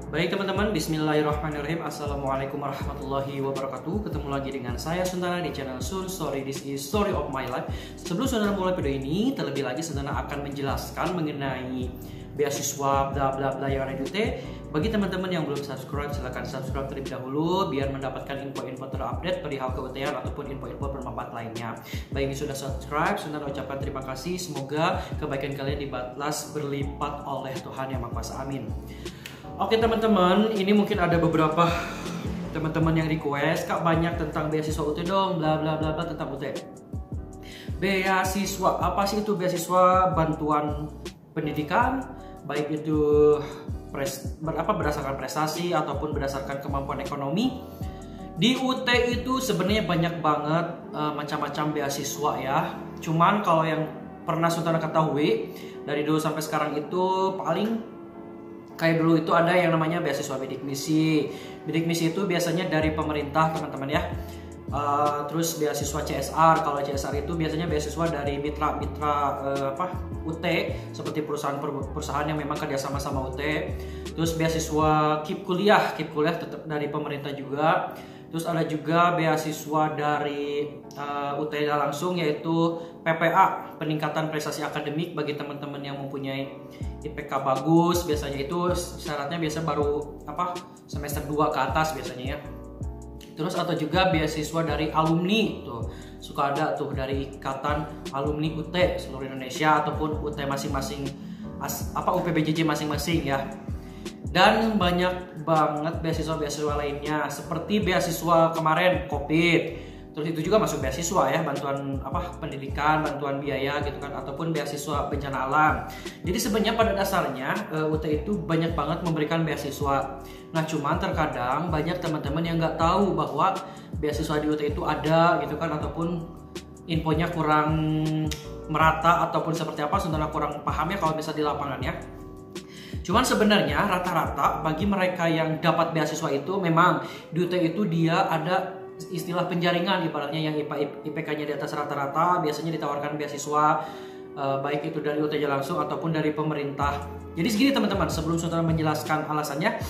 Baik teman-teman, bismillahirrahmanirrahim. Assalamualaikum warahmatullahi wabarakatuh. Ketemu lagi dengan saya Suntana di channel Sun Story. This is story of my life. Sebelum Suntana mulai video ini, terlebih lagi Suntana akan menjelaskan mengenai beasiswa bla bla bla yang ada di UT. Bagi teman-teman yang belum subscribe, silahkan subscribe terlebih dahulu biar mendapatkan info-info terupdate perihal ke-UT-an ataupun info-info bermanfaat lainnya. Bagi yang sudah subscribe, Suntana ucapkan terima kasih. Semoga kebaikan kalian dibalas berlipat oleh Tuhan Yang Maha Kuasa. Amin. Oke teman-teman, ini mungkin ada beberapa teman-teman yang request, Kak, banyak tentang beasiswa UT dong, bla bla bla bla tentang UT. Beasiswa, apa sih itu beasiswa? Bantuan pendidikan, baik itu berdasarkan prestasi ataupun berdasarkan kemampuan ekonomi. Di UT itu sebenarnya banyak banget macam-macam beasiswa ya. Cuman kalau yang pernah Suntana ketahui dari dulu sampai sekarang itu paling kayak dulu itu ada yang namanya beasiswa bidik misi. Bidik misi itu biasanya dari pemerintah teman-teman ya. Terus beasiswa CSR. Kalau CSR itu biasanya beasiswa dari mitra-mitra UT seperti perusahaan yang memang kerjasama sama UT. Terus beasiswa KIP kuliah tetap dari pemerintah juga. Terus ada juga beasiswa dari UT langsung, yaitu PPA, peningkatan prestasi akademik bagi teman-teman yang mempunyai IPK bagus. Biasanya itu syaratnya biasa baru semester 2 ke atas biasanya ya. Terus atau juga beasiswa dari alumni tuh. Suka ada tuh dari ikatan alumni UT seluruh Indonesia ataupun UT masing-masing UPBJJ masing-masing ya. Dan banyak banget beasiswa-beasiswa lainnya seperti beasiswa kemarin COVID. Terus itu juga masuk beasiswa ya, bantuan pendidikan, bantuan biaya gitu kan, ataupun beasiswa bencana alam. Jadi sebenarnya pada dasarnya UT itu banyak banget memberikan beasiswa. Nah cuman terkadang banyak teman-teman yang nggak tahu bahwa beasiswa di UT itu ada gitu kan, ataupun infonya kurang merata ataupun seperti apa, Suntana kurang paham ya kalau misalnya di lapangan ya. Cuman sebenarnya rata-rata bagi mereka yang dapat beasiswa itu memang di UT itu dia ada istilah penjaringan, ibaratnya yang IPK-nya di atas rata-rata biasanya ditawarkan beasiswa baik itu dari UT langsung ataupun dari pemerintah. Jadi segini teman-teman, sebelum Suntana menjelaskan alasannya,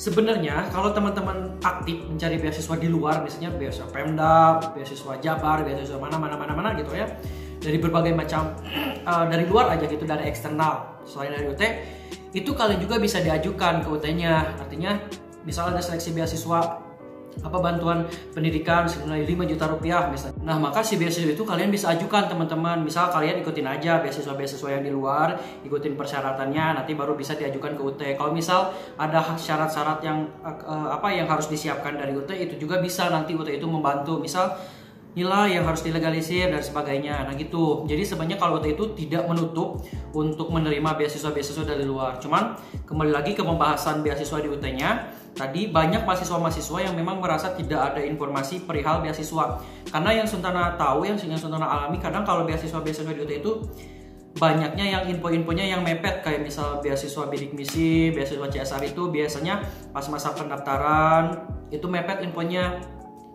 sebenarnya kalau teman-teman aktif mencari beasiswa di luar, misalnya beasiswa Pemda, beasiswa Jabar, beasiswa mana gitu ya, dari berbagai macam dari luar aja gitu, dari eksternal selain dari UT, itu kalian juga bisa diajukan ke UT-nya. Artinya misalnya ada seleksi beasiswa bantuan pendidikan senilai 5 juta rupiah misalnya. Nah maka si beasiswa itu kalian bisa ajukan teman-teman. Misal kalian ikutin aja beasiswa-beasiswa yang di luar, ikutin persyaratannya, nanti baru bisa diajukan ke UT. Kalau misal ada syarat-syarat yang yang harus disiapkan dari UT, itu juga bisa nanti UT itu membantu. Misal nilai yang harus dilegalisir dan sebagainya. Nah gitu. Jadi sebenarnya kalau UT itu tidak menutup untuk menerima beasiswa-beasiswa dari luar. Cuman kembali lagi ke pembahasan beasiswa di UT-nya. Tadi banyak mahasiswa-mahasiswa yang memang merasa tidak ada informasi perihal beasiswa. Karena yang Suntana tahu, yang Suntana alami, kadang kalau beasiswa-beasiswa di UT itu banyaknya yang info-infonya yang mepet, kayak misal beasiswa bidik misi, beasiswa CSR itu biasanya pas masa pendaftaran itu mepet infonya.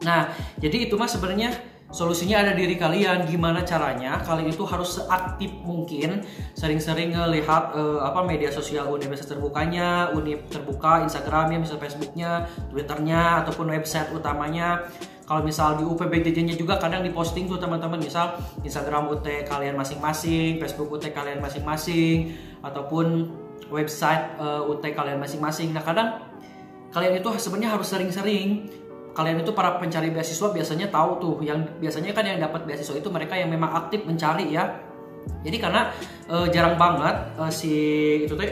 Nah, jadi itu mah sebenarnya solusinya ada diri kalian. Gimana caranya? Kalian itu harus seaktif mungkin, sering-sering ngelihat media sosial universitas terbukanya, Univ terbuka, Instagramnya, misal Facebooknya, Twitternya, ataupun website utamanya. Kalau misal di UPBJJ-nya juga kadang diposting tuh teman-teman, misal Instagram UT kalian masing-masing, Facebook UT kalian masing-masing, ataupun website UT kalian masing-masing. Nah kadang kalian itu sebenarnya harus sering-sering. Kalian itu para pencari beasiswa biasanya tahu tuh, yang biasanya kan yang dapat beasiswa itu mereka yang memang aktif mencari ya. Jadi karena jarang banget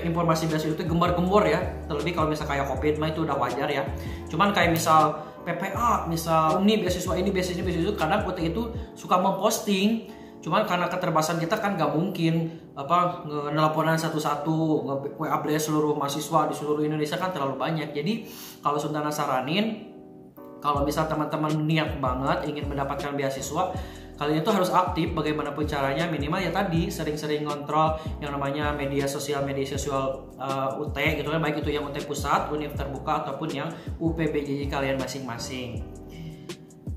informasi beasiswa itu gembar-gembor ya. Terlebih kalau misal kayak COVID mah itu udah wajar ya. Cuman kayak misal PPA, misal ini beasiswa ini beasiswa itu kadang UT itu suka memposting. Cuman karena keterbatasan kita kan nggak mungkin nelponan satu-satu, nge-WA seluruh mahasiswa di seluruh Indonesia kan terlalu banyak. Jadi kalau Suntana saranin, kalau misal teman-teman niat banget ingin mendapatkan beasiswa, kalian itu harus aktif bagaimanapun caranya. Minimal ya tadi sering-sering ngontrol yang namanya media sosial UT gitu kan, baik itu yang UT pusat, Univ terbuka ataupun yang UPBJJ kalian masing-masing.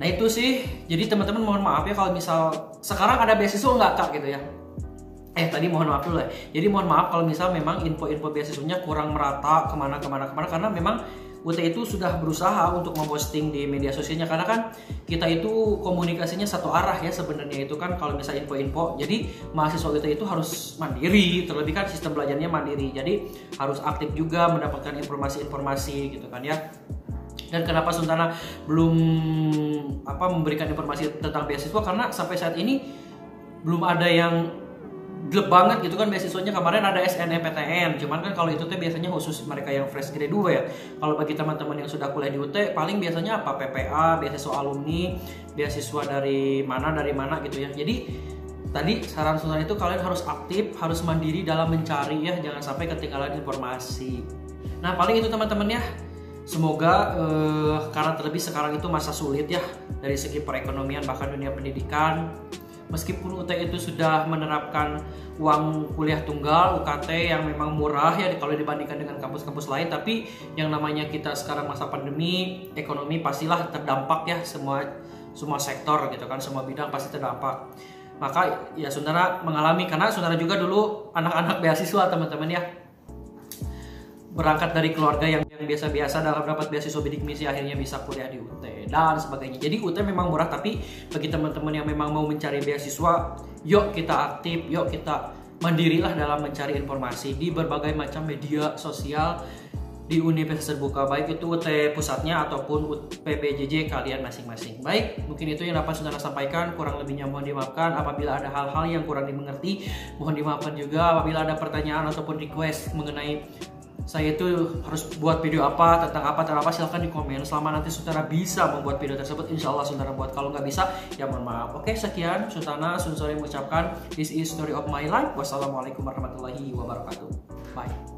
Nah itu sih, jadi teman-teman mohon maaf ya kalau misal sekarang ada beasiswa nggak Kak gitu ya. Tadi mohon maaf dulu ya. Jadi mohon maaf kalau misal memang info-info beasiswanya kurang merata kemana karena memang UT itu sudah berusaha untuk memposting di media sosialnya, karena kan kita itu komunikasinya satu arah ya sebenarnya itu kan kalau misalnya info-info. Jadi mahasiswa UT itu harus mandiri, terlebih kan sistem belajarnya mandiri. Jadi harus aktif juga mendapatkan informasi-informasi gitu kan ya. Dan kenapa Suntana belum memberikan informasi tentang beasiswa, karena sampai saat ini belum ada yang gelap banget gitu kan beasiswanya. Kemarin ada SNMPTN, cuman kan kalau itu tuh biasanya khusus mereka yang fresh graduate ya. Kalau bagi teman-teman yang sudah kuliah di UT paling biasanya apa, PPA, beasiswa alumni, beasiswa dari mana gitu ya. Jadi tadi saran Suntana itu kalian harus aktif, harus mandiri dalam mencari ya, jangan sampai ketinggalan informasi. Nah paling itu teman-teman ya. Semoga karena terlebih sekarang itu masa sulit ya dari segi perekonomian bahkan dunia pendidikan. Meskipun UT itu sudah menerapkan uang kuliah tunggal UKT yang memang murah ya kalau dibandingkan dengan kampus-kampus lain, tapi yang namanya kita sekarang masa pandemi, ekonomi pastilah terdampak ya, semua sektor gitu kan, semua bidang pasti terdampak. Maka ya Suntana mengalami, karena Suntana juga dulu anak-anak beasiswa teman-teman ya, berangkat dari keluarga yang biasa-biasa dalam dapat beasiswa bidik misi akhirnya bisa kuliah di UT dan sebagainya. Jadi UT memang murah, tapi bagi teman-teman yang memang mau mencari beasiswa, yuk kita aktif, yuk kita mandirilah dalam mencari informasi di berbagai macam media sosial di universitas terbuka, baik itu UT pusatnya ataupun PBJJ kalian masing-masing. Baik, mungkin itu yang dapat Suntana sampaikan, kurang lebihnya mohon dimaafkan. Apabila ada hal-hal yang kurang dimengerti, mohon dimaafkan juga. Apabila ada pertanyaan ataupun request mengenai saya itu harus buat video apa, tentang apa, silahkan di komen. Selama nanti Suntana bisa membuat video tersebut, insya Allah Suntana buat. Kalau nggak bisa, ya mohon maaf. Oke, sekian Suntana Sunsori mengucapkan this is story of my life. Wassalamualaikum warahmatullahi wabarakatuh. Bye.